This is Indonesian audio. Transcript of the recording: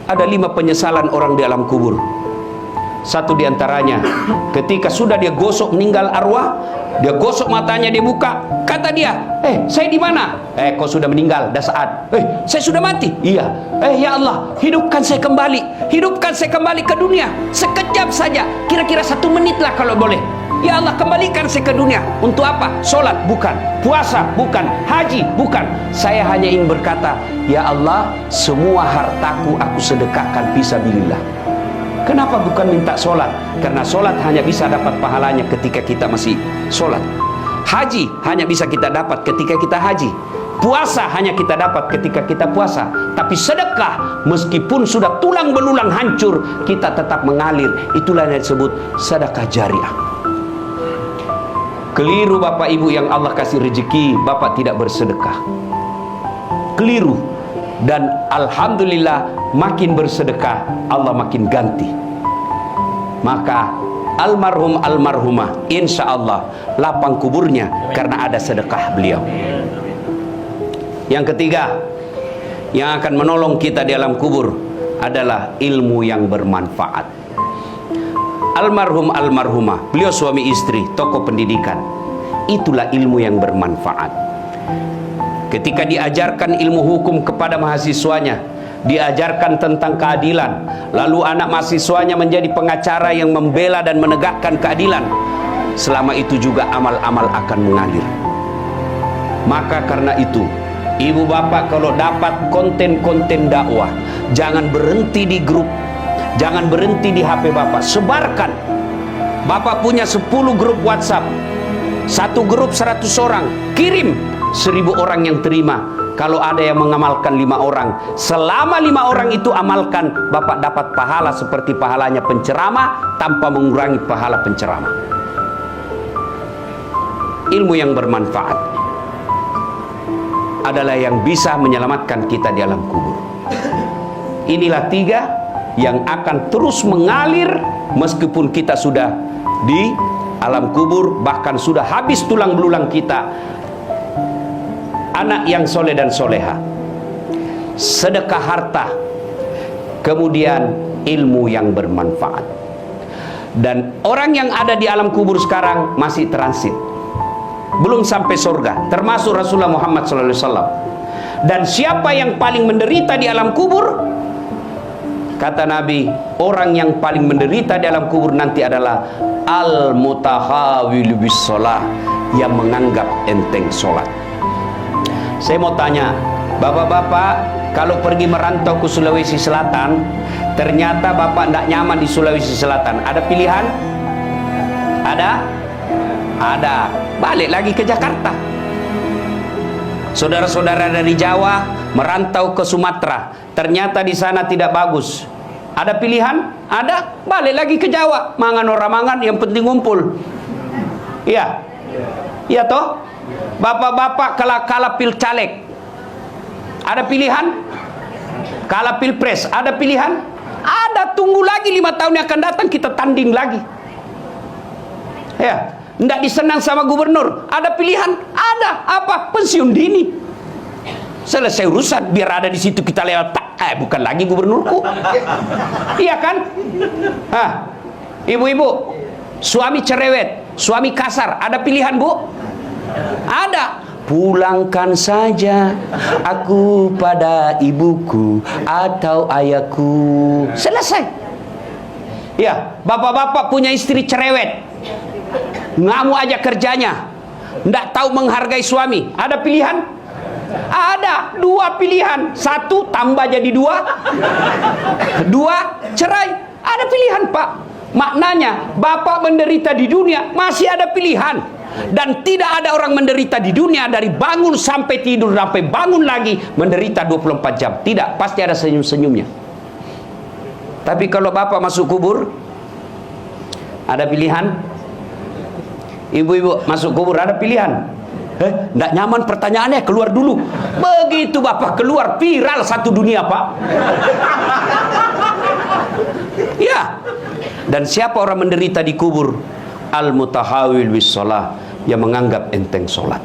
Ada 5 penyesalan orang di alam kubur. Satu diantaranya, ketika sudah dia gosok meninggal arwah, dia gosok matanya, dia buka, kata dia, saya di mana? Kau sudah meninggal, dah saat. Saya sudah mati. Iya. Ya Allah, hidupkan saya kembali, hidupkan saya kembali ke dunia, sekejap saja, kira-kira 1 menit lah kalau boleh. Ya Allah, kembalikan saya ke dunia. Untuk apa? Sholat? Bukan. Puasa? Bukan. Haji? Bukan. Saya hanya ingin berkata, ya Allah, semua hartaku aku sedekahkan fisabilillah. Kenapa bukan minta sholat? Karena sholat hanya bisa dapat pahalanya ketika kita masih sholat. Haji hanya bisa kita dapat ketika kita haji. Puasa hanya kita dapat ketika kita puasa. Tapi sedekah, meskipun sudah tulang belulang hancur, kita tetap mengalir. Itulah yang disebut sedekah jariah. Keliru Bapak Ibu yang Allah kasih rezeki, Bapak tidak bersedekah. Keliru. Dan alhamdulillah, makin bersedekah, Allah makin ganti. Maka almarhum almarhumah, insya Allah lapang kuburnya karena ada sedekah beliau. Yang ketiga, yang akan menolong kita di alam kubur adalah ilmu yang bermanfaat. Almarhum almarhumah, beliau suami istri, tokoh pendidikan. Itulah ilmu yang bermanfaat. Ketika diajarkan ilmu hukum kepada mahasiswanya, diajarkan tentang keadilan, lalu anak mahasiswanya menjadi pengacara yang membela dan menegakkan keadilan, selama itu juga amal-amal akan mengalir. Maka karena itu, ibu bapak kalau dapat konten-konten dakwah, jangan berhenti di grup, jangan berhenti di HP bapak, sebarkan. Bapak punya 10 grup WhatsApp, satu grup 100 orang, kirim, 1000 orang yang terima. Kalau ada yang mengamalkan 5 orang, selama 5 orang itu amalkan, bapak dapat pahala seperti pahalanya penceramah tanpa mengurangi pahala penceramah. Ilmu yang bermanfaat adalah yang bisa menyelamatkan kita di alam kubur. Inilah 3 yang akan terus mengalir meskipun kita sudah di alam kubur, bahkan sudah habis tulang belulang kita. Anak yang soleh dan soleha, sedekah harta, kemudian ilmu yang bermanfaat. Dan orang yang ada di alam kubur sekarang masih transit, belum sampai surga, termasuk Rasulullah Muhammad SAW. Dan siapa yang paling menderita di alam kubur? Kata Nabi, orang yang paling menderita di alam kubur nanti adalah al-mutahawil bis sholah, yang menganggap enteng sholat. Saya mau tanya, bapak-bapak, kalau pergi merantau ke Sulawesi Selatan, ternyata bapak tidak nyaman di Sulawesi Selatan, ada pilihan? Ada? Ada. Balik lagi ke Jakarta. Saudara-saudara dari Jawa merantau ke Sumatera, ternyata di sana tidak bagus. Ada pilihan? Ada. Balik lagi ke Jawa. Mangan orang mangan, yang penting ngumpul. Iya. Iya toh? Bapak-bapak kalah pil caleg, ada pilihan? Kalah pilpres, ada pilihan? Ada. Tunggu lagi 5 tahun yang akan datang, kita tanding lagi. Ya, tidak disenang sama gubernur, ada pilihan? Ada. Apa? Pensiun dini. Selesai urusan, biar ada di situ kita lewat. Bukan lagi gubernurku. Iya kan? Ibu-ibu, suami cerewet, suami kasar, ada pilihan bu? Ada. Pulangkan saja aku pada ibuku atau ayahku. Selesai. Ya, bapak-bapak punya istri cerewet, ngamuk aja kerjanya, nggak tahu menghargai suami. Ada pilihan? Ada. 2 pilihan. 1 tambah jadi 2, 2 cerai. Ada pilihan pak. Maknanya bapak menderita di dunia masih ada pilihan. Dan tidak ada orang menderita di dunia dari bangun sampai tidur sampai bangun lagi menderita 24 jam. Tidak, pasti ada senyum-senyumnya. Tapi kalau bapak masuk kubur, ada pilihan? Ibu-ibu masuk kubur, ada pilihan? Nggak nyaman pertanyaannya, keluar dulu. Begitu bapak keluar, viral satu dunia pak. Ya. Dan siapa orang menderita di kubur? Al-mutahawil bis sholah, yang menganggap enteng sholat.